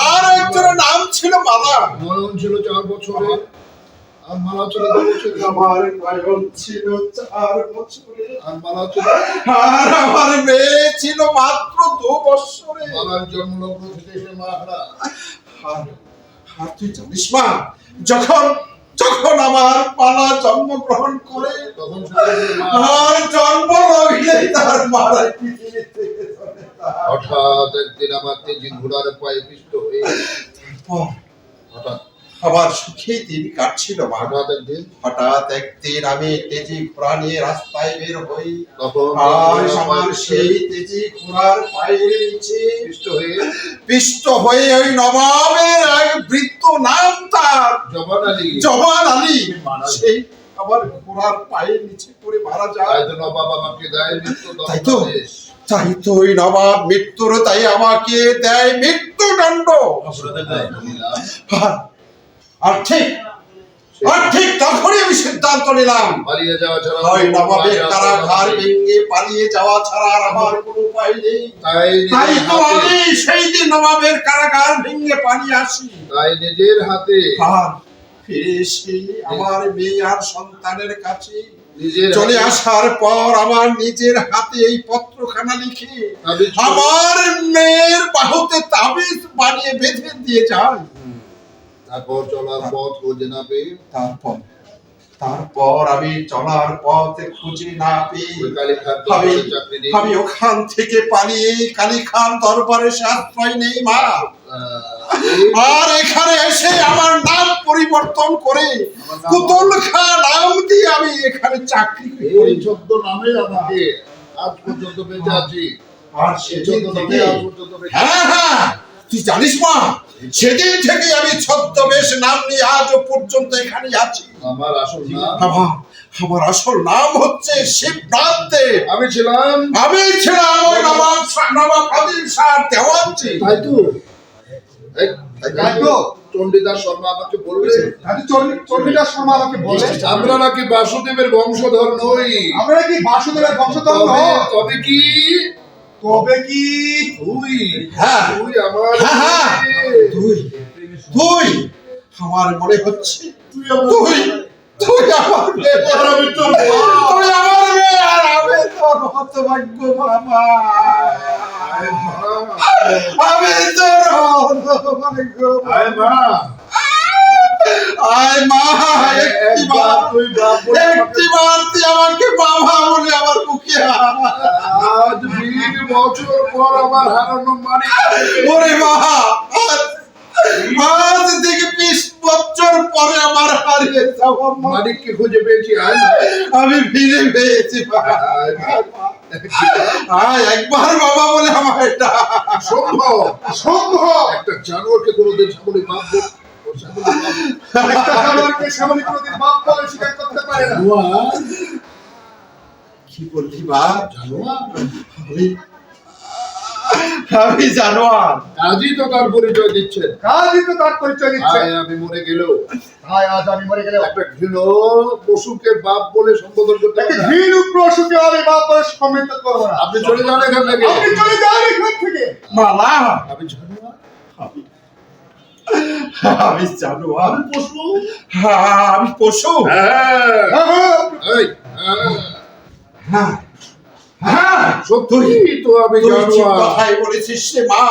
আর একজনের নাম ছিল মালা। নয়ন ছিল 4 বছরে, আর মালা ছিল 2 বছরে। আমার নয়ন ছিল 4 বছরে, আর মালা ছিল, আর আমার মেয়ে ছিল মাত্র 2 বছরে। মালার জন্মলগ্ন থেকে সে মা হারা। আর তুই জানিস মা, যখন আমার পালা জন্মগ্রহণ করে, তখন আর জন্ম লগ্নেই তার মারাই পৃথিবী থেকে চলে যায়। হঠাৎ একদিন আমার তেজি ঘোড়ার পায়ে পিষ্ট হয়ে হঠাৎ আমার সুখে দিন কাটছিল মা। হঠাৎ একদিন একদিন আমি তেজি ঘোড়া নিয়ে রাস্তায় বের হই, তখন আর আমার সেই তেজি ঘোড়ার পায়ের নিচে পিষ্ট হয়ে ওই নবাবের এক বৃদ্ধ, নাম তার জবান আলী, সেই আমার ঘোড়ার পায়ের নিচে পড়ে মারা যায়। নবাব আমাকে দেয় তাই তো ওই নবাব মৃত্যুর, তাই আমাকে দেয় মৃত্যুদণ্ড। আর ঠিক তখনই আমি সিদ্ধান্ত নিলাম, পালিয়ে যাওয়া ছাড়া ওই নবাবের কারাগার ভেঙে পালিয়ে যাওয়া ছাড়া আর আমার কোনো উপায় নেই। তাই তো আমি সেই দিন নবাবের কারাগার ভেঙে পালিয়ে আসি। তাই নিজের হাতে আর ফিরে এসে আমার মেয়ে আর সন্তানের কাছে চলে আসার পর আমার নিজের হাতে এই পত্রখানা লিখে আমার মেয়ের বাহুতে তাবিজ বানিয়ে বেঁধে দিয়ে যায়। তারপর চলার পথ খুঁজে না পেয়ে তারপর আমি চলার পথে খুঁজে না পেয়ে আমি ওখান থেকে পালিয়ে কালী খান দরবারে আশ্রয় নেই মা। আর এখানে এসে আমার নাম পরিবর্তন করে কুতুল খাঁ নাম দিয়ে আমি এখানে চাকরি করি। এই 14 নামে আমাকে আজ পর্যন্ত বেঁচে আছি। আর সেদিন থেকে হ্যাঁ তুই জানিস মা, সেদিন থেকে আমি ছদ্মবেশ নাম নিয়ে আজও পর্যন্ত এখানে আছি। আমার আসল নাম, আমার আসল নাম হচ্ছে শিবনাথ দেব। আমি ছিলাম ওই নবাব আদিল শাহ দেওয়ানজি। তাই তো চণ্ডীদাস শর্মা আমাকে বললে, চণ্ডীদাস শর্মা আমাকে বলে আমরা নাকি বাসুদেবের বংশধর নই। আমরা নাকি বাসুদেবের বংশধর নই। তবে কি তুই আমার তুই আমার মনে হচ্ছে তুই আমার মেয়ে, আর আমি তোর হতভাগ্য বাবা। আমি তোর হতভাগ্য মা। একটিবার তুই আমাকে বাবা বলে আমার মুখে আজ 20 বছর পর আমার হারানো মানিক, ওরে মা, আজ থেকে 20 বছর পরে আমার হারিয়ে যাওয়া মানিককে খুঁজে পেয়েছি। আমি ফিরে পেয়েছি। একবার বাবা বলে আমার এটা সম্ভব। একটা জানোয়ারকে কোনোদিন সামনে ভাববো, কি বললি মা? আমি জানোয়ার? কাজী তো তার পরিচয় দিচ্ছেন। আমি মরে গেলেও একটা ঘৃণ পশুকে বাপ বলে সম্বোধন করতে পারি না। আপনি চলে যান এখান থেকে। মালা, আমি জানোয়ার, আমি জানোয়ার, আমি পশু। সত্যি তো আমি জানোয়ার। কথাই বলেছিস রে মা,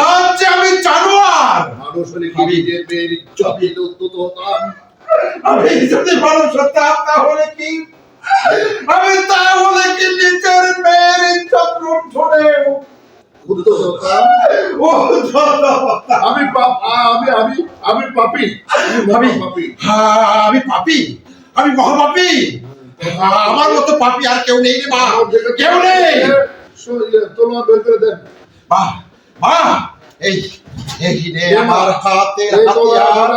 আজ আমি জানোয়ার। মানুষ হলে কি নিজের মেয়ের ইজ্জত উদ্যত হতাম? আমি যদি মানুষ হতাম তাহলে কি নিজের মেয়ের ইজ্জত লুণ্ঠনে উদ্যত হতাম? আমি পাপী, আমি পাপী, আমি মহাপাপী। আমার মতো পাপী আর কেউ নেই রে মা, কেউ নেই। তোমার বের করে দেন। মা, এই নে আমার হাতে হাতিয়ার।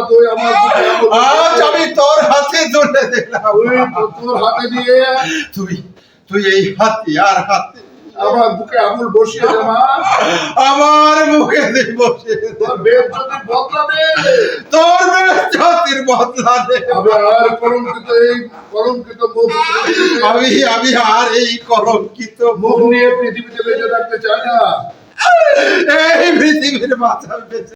আজ আমি তোর হাতে তুলে দিলাম। তোর হাতে দিয়ে তুই এই হাতিয়ার হাতে আমার বুকে আঙুল বসিয়ে দে মা। আমার মুখে দে বসিয়ে দে। তোর বেজ্জতির বদলা দে। তোর বেজ্জতির বদলা দে। আমি আর কলঙ্কিত মুখ, আমি আর এই কলঙ্কিত মুখ নিয়ে পৃথিবীতে বেঁচে থাকতে চাই না। এই পৃথিবীর মাথা বেঁচে